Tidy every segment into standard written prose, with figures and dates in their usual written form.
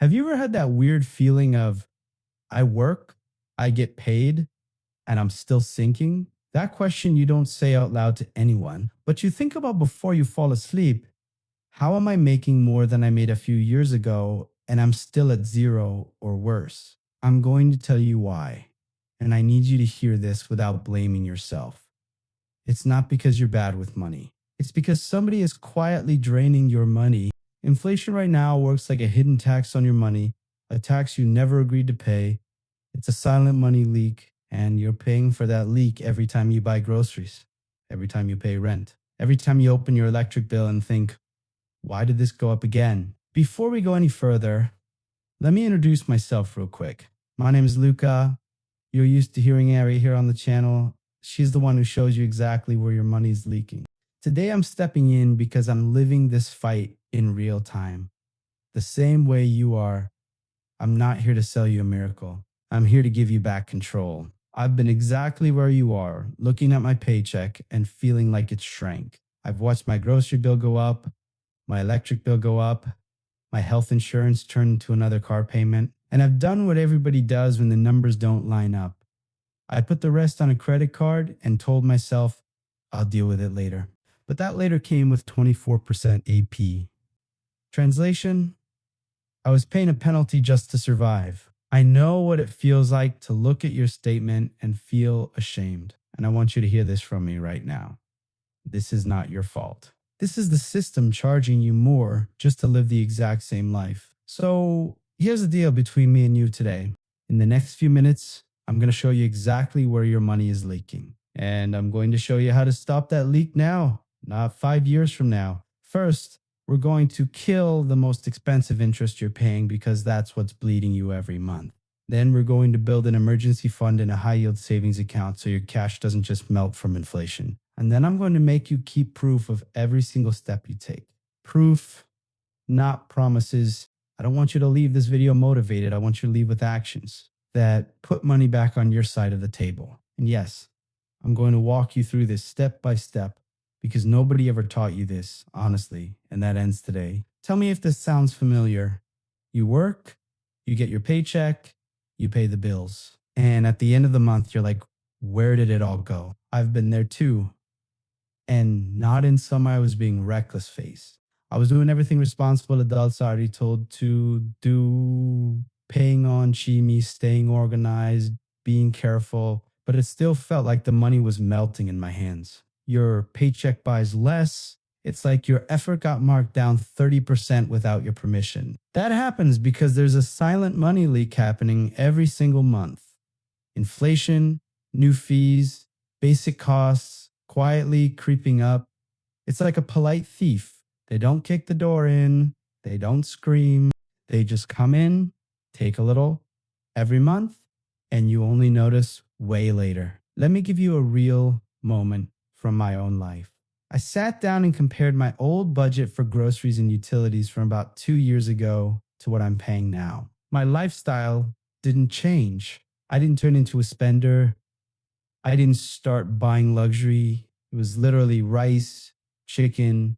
Have you ever had that weird feeling of I work, I get paid, and I'm still sinking? That question you don't say out loud to anyone, but you think about before you fall asleep. How am I making more than I made a few years ago and I'm still at zero or worse? I'm going to tell you why. And I need you to hear this without blaming yourself. It's not because you're bad with money. It's because somebody is quietly draining your money. Inflation right now works like a hidden tax on your money, a tax you never agreed to pay. It's a silent money leak, and you're paying for that leak every time you buy groceries, every time you pay rent, every time you open your electric bill and think, why did this go up again? Before we go any further, let me introduce myself real quick. My name is Lucca. You're used to hearing Ari here on the channel. She's the one who shows you exactly where your money is leaking. Today I'm stepping in because I'm living this fight in real time. The same way you are. I'm not here to sell you a miracle. I'm here to give you back control. I've been exactly where you are, looking at my paycheck and feeling like it's shrank. I've watched my grocery bill go up, my electric bill go up, my health insurance turn into another car payment, and I've done what everybody does when the numbers don't line up. I put the rest on a credit card and told myself, I'll deal with it later. But that later came with 24% AP. Translation, I was paying a penalty just to survive. I know what it feels like to look at your statement and feel ashamed. And I want you to hear this from me right now. This is not your fault. This is the system charging you more just to live the exact same life. So here's the deal between me and you today. In the next few minutes, I'm going to show you exactly where your money is leaking. And I'm going to show you how to stop that leak now, not 5 years from now. First, we're going to kill the most expensive interest you're paying because that's what's bleeding you every month. Then we're going to build an emergency fund and a high yield savings account so your cash doesn't just melt from inflation. And then I'm going to make you keep proof of every single step you take. Proof, not promises. I don't want you to leave this video motivated. I want you to leave with actions that put money back on your side of the table. And yes, I'm going to walk you through this step by step because nobody ever taught you this, honestly, and that ends today. Tell me if this sounds familiar. You work, you get your paycheck, you pay the bills. And at the end of the month, you're like, where did it all go? I've been there too. And not in some I was being reckless face. I was doing everything responsible adults are already told to do, paying on Chimi, staying organized, being careful, but it still felt like the money was melting in my hands. Your paycheck buys less. It's like your effort got marked down 30% without your permission. That happens because there's a silent money leak happening every single month. Inflation, new fees, basic costs, quietly creeping up. It's like a polite thief. They don't kick the door in. They don't scream. They just come in, take a little every month, and you only notice way later. Let me give you a real moment from my own life. I sat down and compared my old budget for groceries and utilities from about 2 years ago to what I'm paying now. My lifestyle didn't change. I didn't turn into a spender. I didn't start buying luxury. It was literally rice, chicken,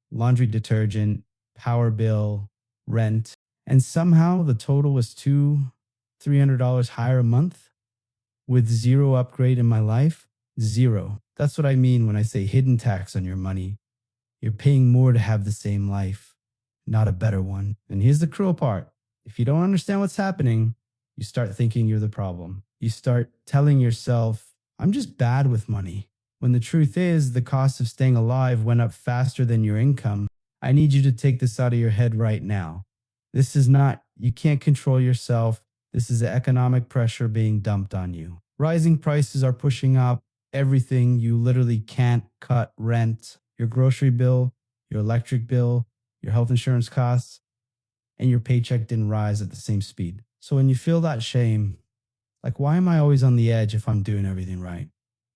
laundry detergent, power bill, rent. And somehow the total was $200-300 higher a month with zero upgrade in my life. Zero. That's what I mean when I say hidden tax on your money. You're paying more to have the same life, not a better one. And here's the cruel part. If you don't understand what's happening, you start thinking you're the problem. You start telling yourself, I'm just bad with money. When the truth is, the cost of staying alive went up faster than your income. I need you to take this out of your head right now. This is not, you can't control yourself. This is the economic pressure being dumped on you. Rising prices are pushing up everything. You literally can't cut rent, your grocery bill, your electric bill, your health insurance costs, and your paycheck didn't rise at the same speed. So when you feel that shame, like, why am I always on the edge if I'm doing everything right?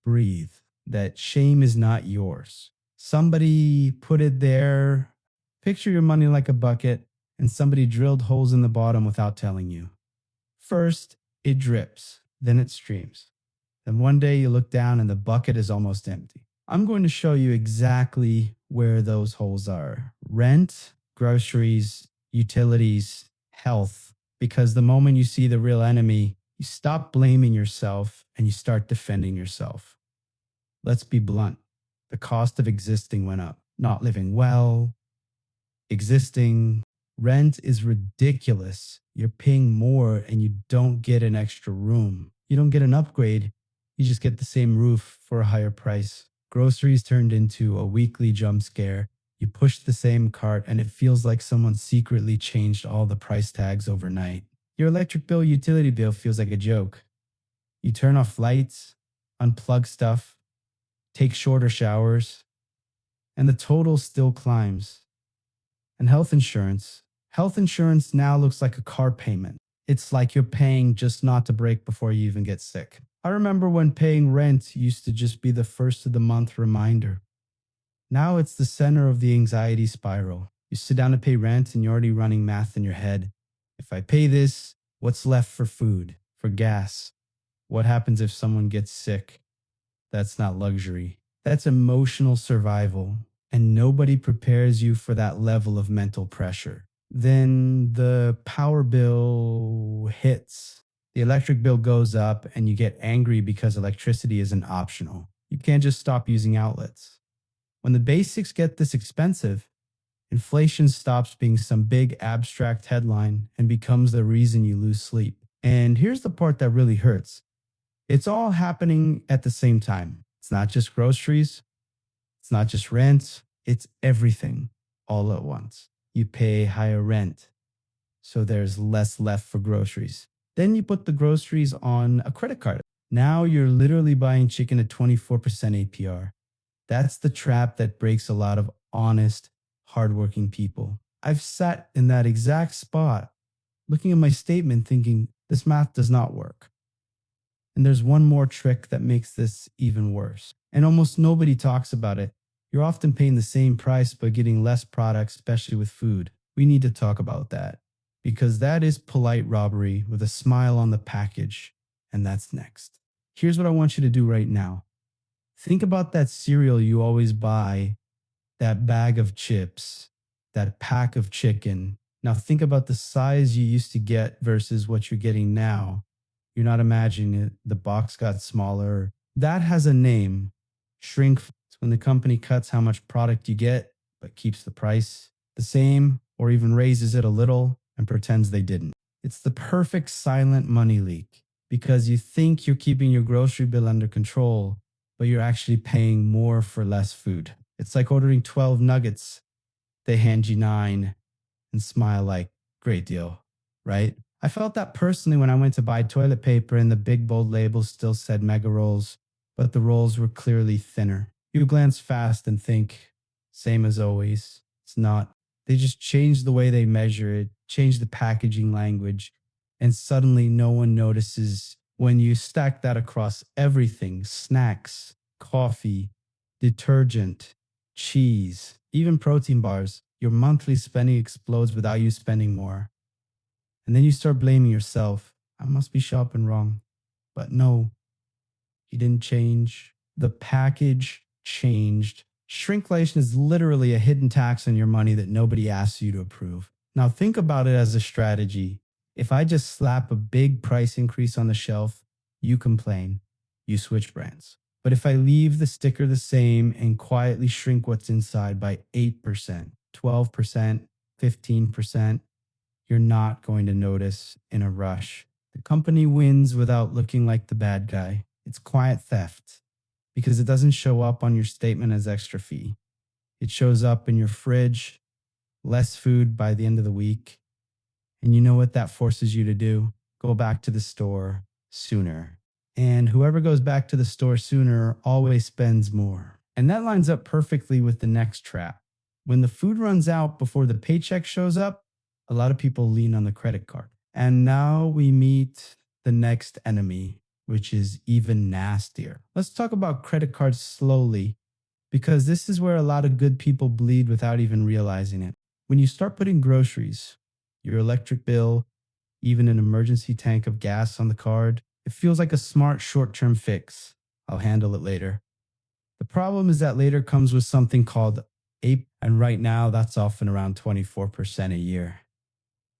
Breathe. That shame is not yours. Somebody put it there. Picture your money like a bucket, and somebody drilled holes in the bottom without telling you. First, it drips, then it streams. Then one day you look down and the bucket is almost empty. I'm going to show you exactly where those holes are. Rent, groceries, utilities, health. Because the moment you see the real enemy, you stop blaming yourself and you start defending yourself. Let's be blunt. The cost of existing went up. Not living well, existing. Rent is ridiculous. You're paying more and you don't get an extra room. You don't get an upgrade. You just get the same roof for a higher price. Groceries turned into a weekly jump scare. You push the same cart and it feels like someone secretly changed all the price tags overnight. Your electric bill, utility bill feels like a joke. You turn off lights, unplug stuff, take shorter showers, and the total still climbs. And health insurance now looks like a car payment. It's like you're paying just not to break before you even get sick. I remember when paying rent used to just be the first of the month reminder. Now it's the center of the anxiety spiral. You sit down to pay rent and you're already running math in your head. If I pay this, what's left for food, for gas? What happens if someone gets sick? That's not luxury. That's emotional survival. And nobody prepares you for that level of mental pressure. Then the power bill hits. The electric bill goes up and you get angry because electricity isn't optional. You can't just stop using outlets. When the basics get this expensive, inflation stops being some big abstract headline and becomes the reason you lose sleep. And here's the part that really hurts. It's all happening at the same time. It's not just groceries. It's not just rent. It's everything all at once. You pay higher rent, so there's less left for groceries. Then you put the groceries on a credit card. Now you're literally buying chicken at 24% APR. That's the trap that breaks a lot of honest, hardworking people. I've sat in that exact spot, looking at my statement thinking, this math does not work. And there's one more trick that makes this even worse. And almost nobody talks about it. You're often paying the same price but getting less products, especially with food. We need to talk about that because that is polite robbery with a smile on the package. And that's next. Here's what I want you to do right now. Think about that cereal you always buy, that bag of chips, that pack of chicken. Now think about the size you used to get versus what you're getting now. You're not imagining it. The box got smaller. That has a name, Shrinkflation. When the company cuts how much product you get, but keeps the price the same or even raises it a little and pretends they didn't. It's the perfect silent money leak because you think you're keeping your grocery bill under control, but you're actually paying more for less food. It's like ordering 12 nuggets. They hand you 9 and smile like, great deal, right? I felt that personally when I went to buy toilet paper and the big bold labels still said mega rolls, but the rolls were clearly thinner. You glance fast and think, same as always. It's not. They just changed the way they measure it, changed the packaging language, and suddenly no one notices when you stack that across everything, snacks, coffee, detergent, cheese, even protein bars. Your monthly spending explodes without you spending more. And then you start blaming yourself. I must be shopping wrong. But no, you didn't change. The package changed. Shrinkflation is literally a hidden tax on your money that nobody asks you to approve. Now think about it as a strategy. If I just slap a big price increase on the shelf, you complain, you switch brands. But if I leave the sticker the same and quietly shrink what's inside by 8%, 12%, 15%, you're not going to notice in a rush. The company wins without looking like the bad guy. It's quiet theft because it doesn't show up on your statement as extra fee. It shows up in your fridge, less food by the end of the week. And you know what that forces you to do? Go back to the store sooner. And whoever goes back to the store sooner always spends more. And that lines up perfectly with the next trap. When the food runs out before the paycheck shows up, a lot of people lean on the credit card. And now we meet the next enemy, which is even nastier. Let's talk about credit cards slowly, because this is where a lot of good people bleed without even realizing it. When you start putting groceries, your electric bill, even an emergency tank of gas on the card, it feels like a smart short-term fix. I'll handle it later. The problem is that later comes with something called APE, and right now that's often around 24% a year.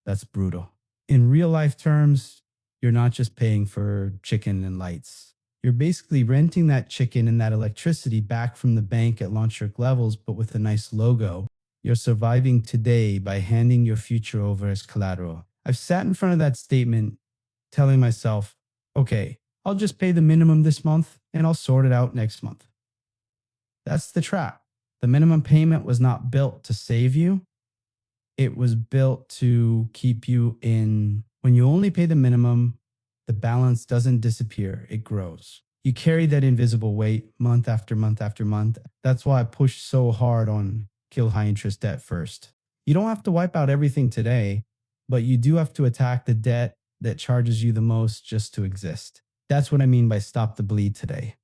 That's brutal. In real life terms, you're not just paying for chicken and lights. You're basically renting that chicken and that electricity back from the bank at launch Jerk levels, but with a nice logo. You're surviving today by handing your future over as collateral. I've sat in front of that statement telling myself, okay, I'll just pay the minimum this month and I'll sort it out next month. That's the trap. The minimum payment was not built to save you. It was built to keep you in. When you only pay the minimum, the balance doesn't disappear, it grows. You carry that invisible weight month after month after month. That's why I push so hard on kill high interest debt first. You don't have to wipe out everything today, but you do have to attack the debt that charges you the most just to exist. That's what I mean by stop the bleed today.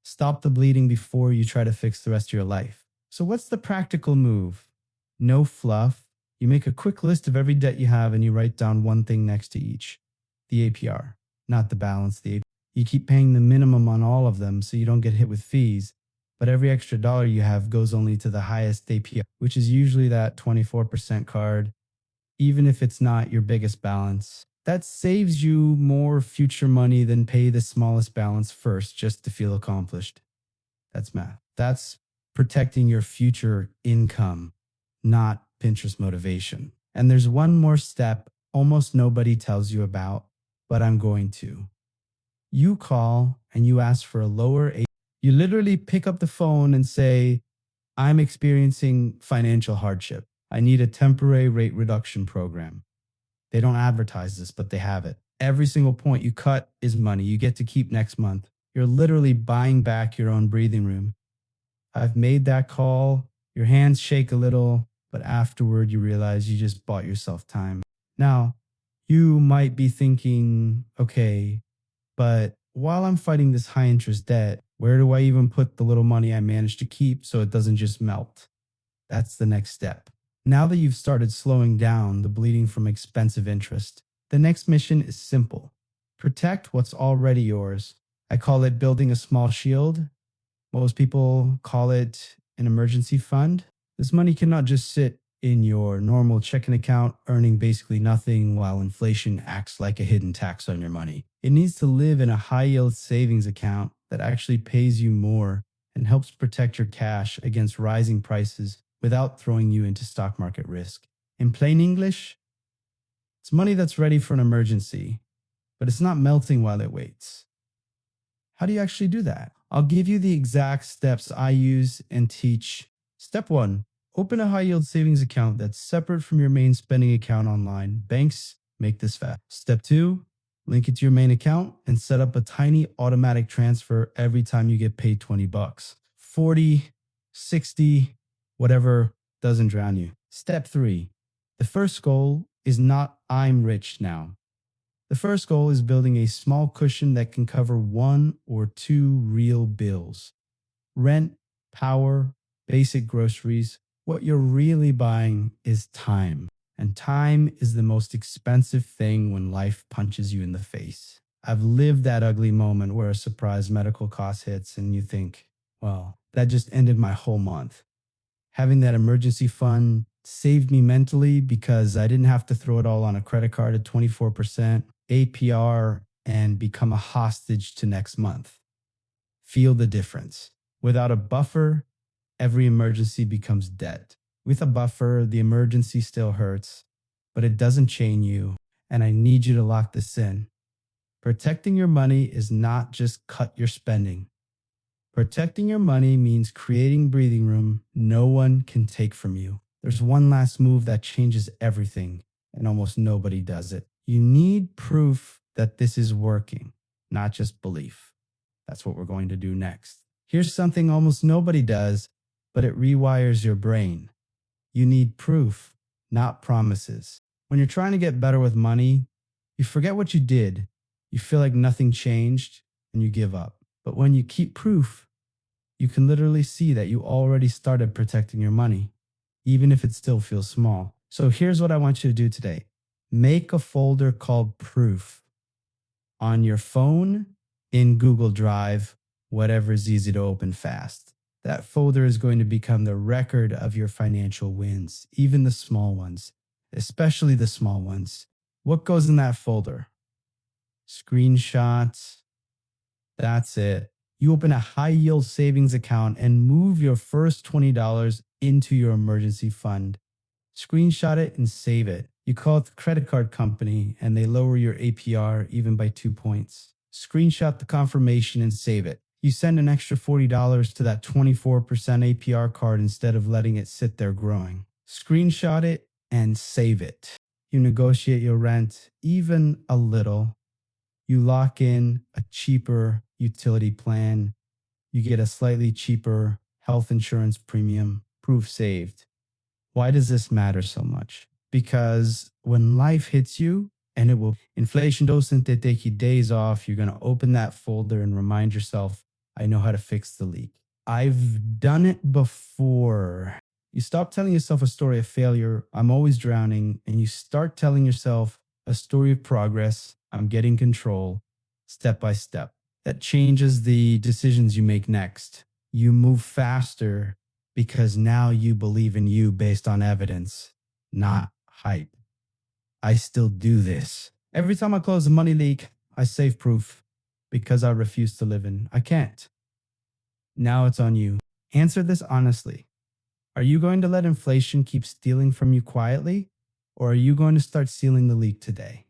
Stop the bleeding before you try to fix the rest of your life. So, what's the practical move? No fluff. You make a quick list of every debt you have and you write down one thing next to each. The APR, not the balance. The APR. You keep paying the minimum on all of them so you don't get hit with fees, but every extra dollar you have goes only to the highest APR, which is usually that 24% card, even if it's not your biggest balance. That saves you more future money than pay the smallest balance first just to feel accomplished. That's math. That's protecting your future income, not Pinterest motivation. And there's one more step almost nobody tells you about, but I'm going to. You call and you ask for a lower APR. You literally pick up the phone and say, I'm experiencing financial hardship. I need a temporary rate reduction program. They don't advertise this, but they have it. Every single point you cut is money you get to keep next month. You're literally buying back your own breathing room. I've made that call. Your hands shake a little, but afterward you realize you just bought yourself time. Now, you might be thinking, okay, but while I'm fighting this high interest debt, where do I even put the little money I managed to keep so it doesn't just melt? That's the next step. Now that you've started slowing down the bleeding from expensive interest, the next mission is simple. Protect what's already yours. I call it building a small shield. Most people call it an emergency fund. This money cannot just sit in your normal checking account, earning basically nothing while inflation acts like a hidden tax on your money. It needs to live in a high yield savings account that actually pays you more and helps protect your cash against rising prices without throwing you into stock market risk. In plain English, it's money that's ready for an emergency, but it's not melting while it waits. How do you actually do that? I'll give you the exact steps I use and teach. Step 1, open a high yield savings account that's separate from your main spending account online. Banks make this fast. Step 2, link it to your main account and set up a tiny automatic transfer every time you get paid $20. 40, 60, whatever doesn't drown you. Step 3, the first goal is not I'm rich now. The first goal is building a small cushion that can cover 1 or 2 real bills. Rent, power, basic groceries. What you're really buying is time. And time is the most expensive thing when life punches you in the face. I've lived that ugly moment where a surprise medical cost hits and you think, well, that just ended my whole month. Having that emergency fund saved me mentally because I didn't have to throw it all on a credit card at 24% APR and become a hostage to next month. Feel the difference. Without a buffer, every emergency becomes debt. With a buffer, the emergency still hurts, but it doesn't chain you. And I need you to lock this in. Protecting your money is not just cut your spending. Protecting your money means creating breathing room no one can take from you. There's one last move that changes everything, and almost nobody does it. You need proof that this is working, not just belief. That's what we're going to do next. Here's something almost nobody does, but it rewires your brain. You need proof, not promises. When you're trying to get better with money, you forget what you did, you feel like nothing changed, and you give up. But when you keep proof, you can literally see that you already started protecting your money, even if it still feels small. So here's what I want you to do today. Make a folder called Proof on your phone, in Google Drive, whatever is easy to open fast. That folder is going to become the record of your financial wins, even the small ones, especially the small ones. What goes in that folder? Screenshots. That's it. You open a high yield savings account and move your first $20 into your emergency fund. Screenshot it and save it. You call it the credit card company and they lower your APR even by 2 points. Screenshot the confirmation and save it. You send an extra $40 to that 24% APR card instead of letting it sit there growing. Screenshot it and save it. You negotiate your rent even a little. You lock in a cheaper utility plan. You get a slightly cheaper health insurance premium. Proof saved. Why does this matter so much? Because when life hits you, and it will, inflation doesn't take you days off, you're going to open that folder and remind yourself, I know how to fix the leak. I've done it before. You stop telling yourself a story of failure, I'm always drowning, and you start telling yourself a story of progress, I'm getting control, step by step. That changes the decisions you make next. You move faster because now you believe in you based on evidence, not hype. I still do this. Every time I close a money leak, I save proof because I refuse to live in. I can't. Now it's on you. Answer this honestly. Are you going to let inflation keep stealing from you quietly, or are you going to start sealing the leak today?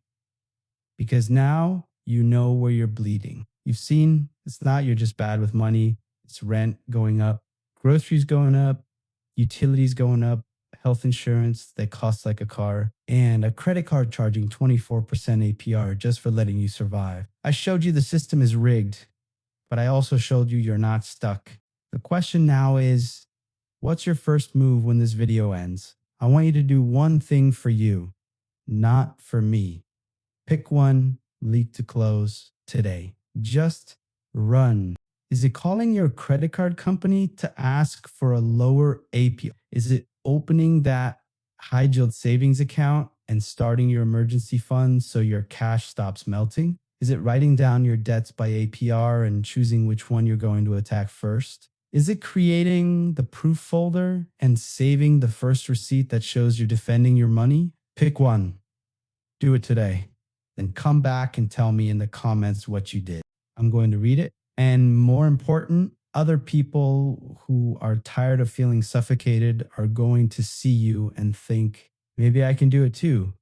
Because now you know where you're bleeding. You've seen it's not you're just bad with money, it's rent going up, groceries going up, utilities going up, health insurance that costs like a car, and a credit card charging 24% APR just for letting you survive. I showed you the system is rigged, but I also showed you you're not stuck. The question now is, what's your first move when this video ends? I want you to do one thing for you, not for me. Pick one leak to close today. Just run. Is it calling your credit card company to ask for a lower APR? Is it opening that high yield savings account and starting your emergency fund so your cash stops melting? Is it writing down your debts by APR and choosing which one you're going to attack first? Is it creating the proof folder and saving the first receipt that shows you're defending your money? Pick one. Do it today. Then come back and tell me in the comments what you did. I'm going to read it. And more important, other people who are tired of feeling suffocated are going to see you and think, maybe I can do it too.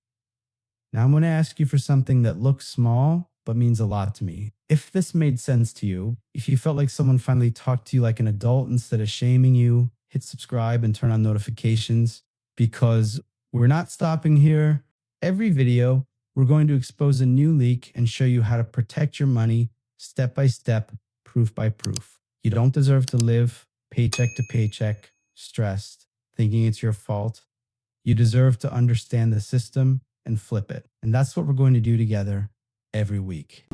Now I'm going to ask you for something that looks small, but means a lot to me. If this made sense to you, if you felt like someone finally talked to you like an adult instead of shaming you, hit subscribe and turn on notifications, because we're not stopping here. Every video, we're going to expose a new leak and show you how to protect your money step by step, proof by proof. You don't deserve to live paycheck to paycheck, stressed, thinking it's your fault. You deserve to understand the system and flip it. And that's what we're going to do together every week.